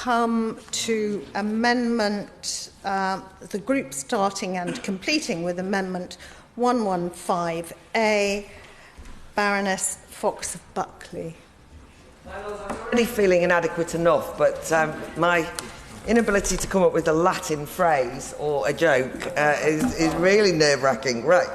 come to amendment, the group starting and completing with Amendment 115A, Baroness Fox of Buckley. I'm already feeling inadequate enough, but my inability to come up with a Latin phrase or a joke is really nerve-wracking. Right,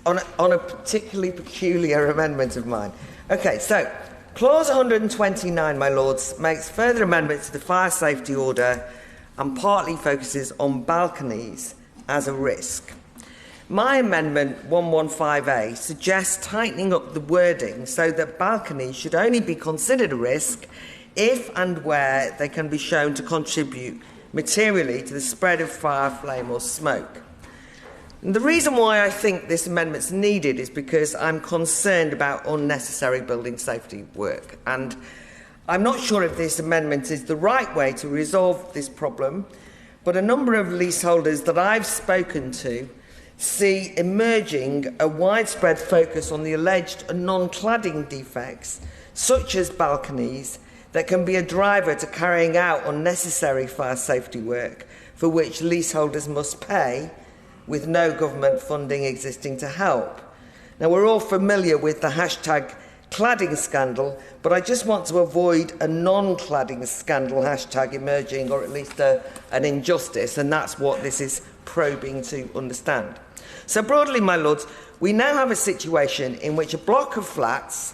on a particularly peculiar amendment of mine. Okay, so Clause 129, my lords, makes further amendments to the fire safety order and partly focuses on balconies as a risk. My amendment 115A suggests tightening up the wording so that balconies should only be considered a risk if and where they can be shown to contribute materially to the spread of fire, flame or smoke. And the reason why I think this amendment's needed is because I'm concerned about unnecessary building safety work, and I'm not sure if this amendment is the right way to resolve this problem, but a number of leaseholders that I've spoken to see emerging a widespread focus on the alleged non-cladding defects, such as balconies, that can be a driver to carrying out unnecessary fire safety work for which leaseholders must pay, with no government funding existing to help. Now, we're all familiar with the hashtag cladding scandal, but I just want to avoid a non-cladding scandal hashtag emerging, or at least an injustice, and that's what this is probing to understand. So broadly, my lords, we now have a situation in which a block of flats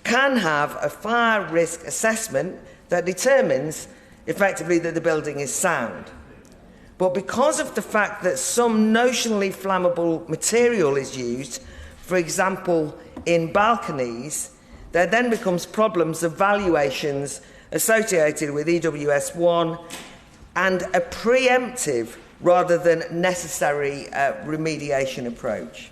can have a fire risk assessment that determines effectively that the building is sound. But because of the fact that some notionally flammable material is used, for example, in balconies, there then becomes problems of valuations associated with EWS1 and a preemptive rather than necessary remediation approach.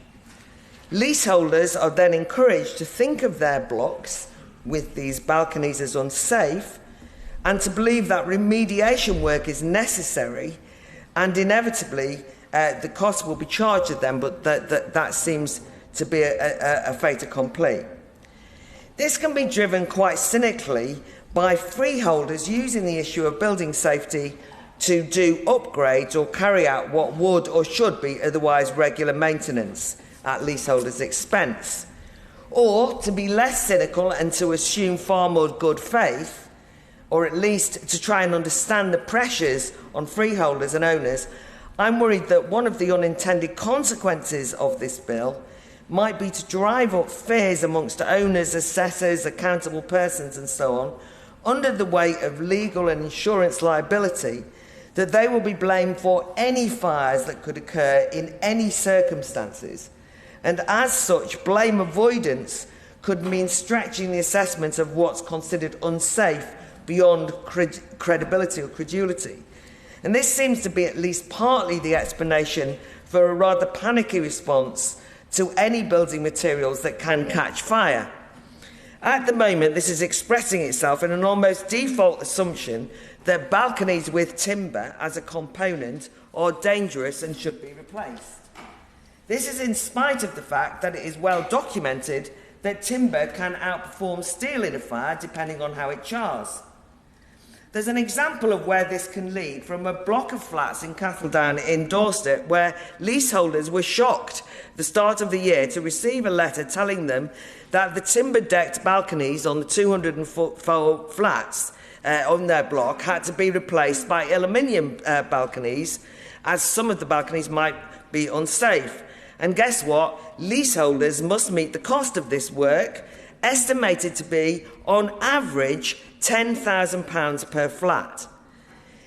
Leaseholders are then encouraged to think of their blocks with these balconies as unsafe and to believe that remediation work is necessary, and inevitably the cost will be charged to them, but that seems to be a fait accompli. This can be driven quite cynically by freeholders using the issue of building safety to do upgrades or carry out what would or should be otherwise regular maintenance at leaseholders' expense, or to be less cynical and to assume far more good faith, or at least to try and understand the pressures on freeholders and owners. I'm worried that one of the unintended consequences of this bill might be to drive up fears amongst owners, assessors, accountable persons and so on, under the weight of legal and insurance liability, that they will be blamed for any fires that could occur in any circumstances. And as such, blame avoidance could mean stretching the assessment of what's considered unsafe beyond credibility or credulity. And this seems to be at least partly the explanation for a rather panicky response to any building materials that can catch fire. At the moment, this is expressing itself in an almost default assumption that balconies with timber as a component are dangerous and should be replaced. This is in spite of the fact that it is well documented that timber can outperform steel in a fire depending on how it chars. There's an example of where this can lead from a block of flats in Castledown in Dorset, where leaseholders were shocked at the start of the year to receive a letter telling them that the timber-decked balconies on the 204 flats on their block had to be replaced by aluminium balconies, as some of the balconies might be unsafe. And guess what? Leaseholders must meet the cost of this work, estimated to be, on average, £10,000 per flat.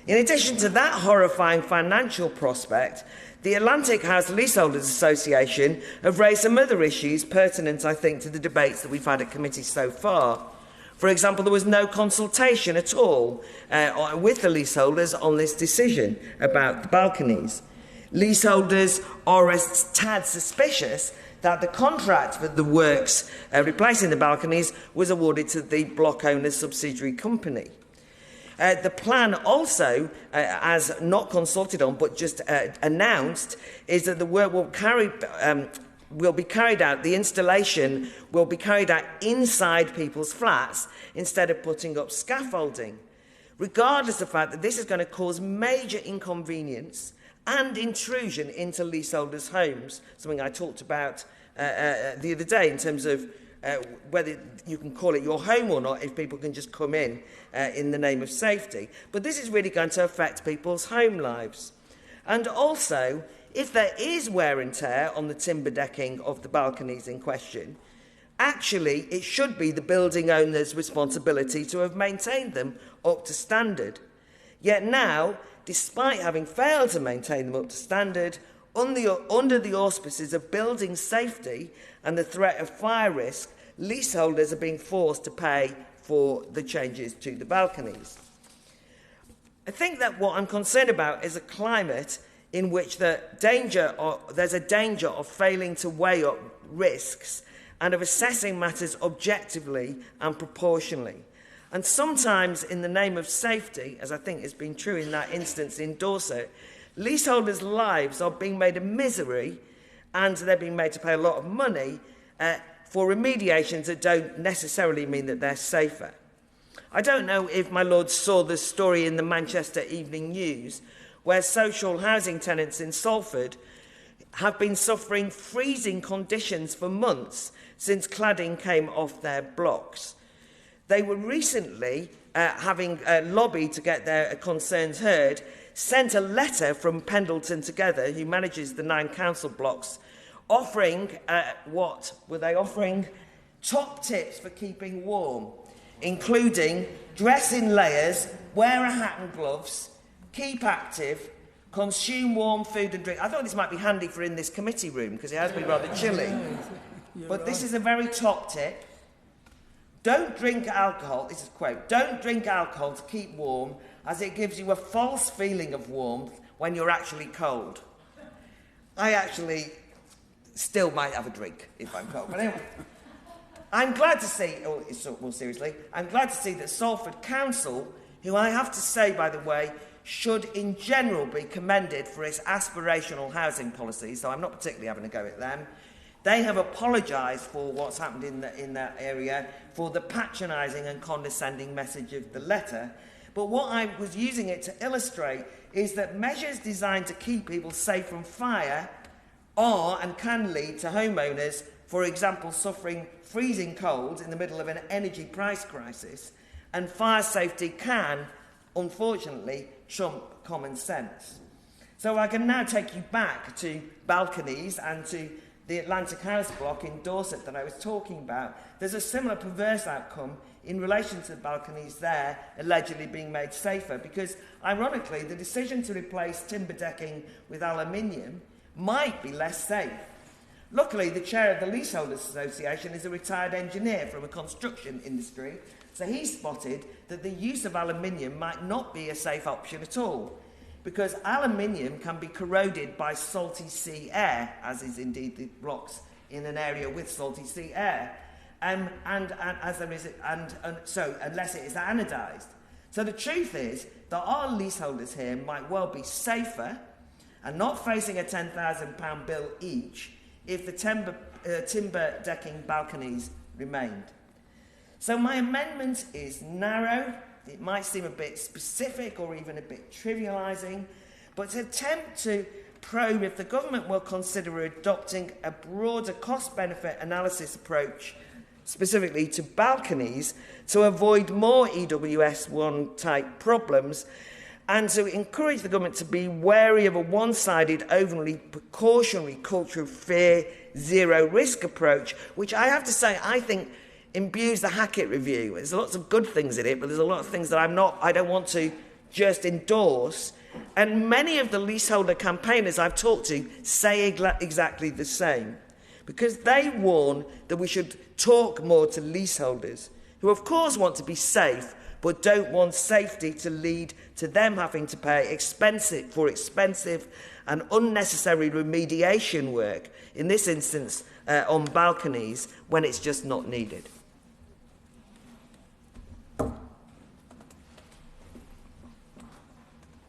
In addition to that horrifying financial prospect, the Atlantic House Leaseholders Association have raised some other issues pertinent, I think, to the debates that we've had at committee so far. For example, there was no consultation at all with the leaseholders on this decision about the balconies. Leaseholders are a tad suspicious that the contract for the works replacing the balconies was awarded to the block owner's subsidiary company. The plan also, as not consulted on but just announced, is that the work will be carried out, the installation will be carried out inside people's flats instead of putting up scaffolding. regardless of the fact that this is going to cause major inconvenience and intrusion into leaseholders' homes, something I talked about the other day in terms of whether you can call it your home or not if people can just come in the name of safety. But this is really going to affect people's home lives. And also, if there is wear and tear on the timber decking of the balconies in question, actually it should be the building owner's responsibility to have maintained them up to standard. Yet now, despite having failed to maintain them up to standard, under the auspices of building safety and the threat of fire risk, leaseholders are being forced to pay for the changes to the balconies. I think that what I'm concerned about is a climate in which there's a danger of failing to weigh up risks and of assessing matters objectively and proportionally. And sometimes, in the name of safety, as I think has been true in that instance in Dorset, leaseholders' lives are being made a misery, and they're being made to pay a lot of money for remediations that don't necessarily mean that they're safer. I don't know if my lords saw the story in the Manchester Evening News, where social housing tenants in Salford have been suffering freezing conditions for months since cladding came off their blocks. They were recently, having lobbied to get their concerns heard, sent a letter from Pendleton Together, who manages the 9 council blocks, offering, what were they offering? Top tips for keeping warm, including dress in layers, wear a hat and gloves, keep active, consume warm food and drink. I thought this might be handy for in this committee room, because it has been rather chilly. But this is a very top tip. Don't drink alcohol, this is a quote, don't drink alcohol to keep warm, as it gives you a false feeling of warmth when you're actually cold. I actually still might have a drink if I'm cold. But anyway, I'm glad to see, more seriously, I'm glad to see that Salford Council, who I have to say, by the way, should in general be commended for its aspirational housing policy, so I'm not particularly having a go at them. They have apologised for what's happened in that area, for the patronising and condescending message of the letter. But what I was using it to illustrate is that measures designed to keep people safe from fire are and can lead to homeowners, for example, suffering freezing cold in the middle of an energy price crisis, and fire safety can, unfortunately, trump common sense. So I can now take you back to balconies and to the Atlantic House block in Dorset that I was talking about. There's a similar perverse outcome in relation to the balconies there allegedly being made safer, because, ironically, the decision to replace timber decking with aluminium might be less safe. Luckily, the chair of the Leaseholders Association is a retired engineer from a construction industry, so he spotted that the use of aluminium might not be a safe option at all, because aluminium can be corroded by salty sea air, as is indeed the blocks in an area with salty sea air, unless it is anodised. So the truth is that our leaseholders here might well be safer and not facing a £10,000 bill each if the timber decking balconies remained. So my amendment is narrow. It might seem a bit specific or even a bit trivialising, but to attempt to probe if the government will consider adopting a broader cost-benefit analysis approach, specifically to balconies, to avoid more EWS1 type problems, and to encourage the government to be wary of a one-sided, overly precautionary culture of fear, zero-risk approach, which I have to say I think imbues the Hackett Review. There's lots of good things in it, but there's a lot of things that I don't want to just endorse. And many of the leaseholder campaigners I've talked to say exactly the same, because they warn that we should talk more to leaseholders, who of course want to be safe, but don't want safety to lead to them having to pay expensive and unnecessary remediation work, in this instance on balconies, when it's just not needed.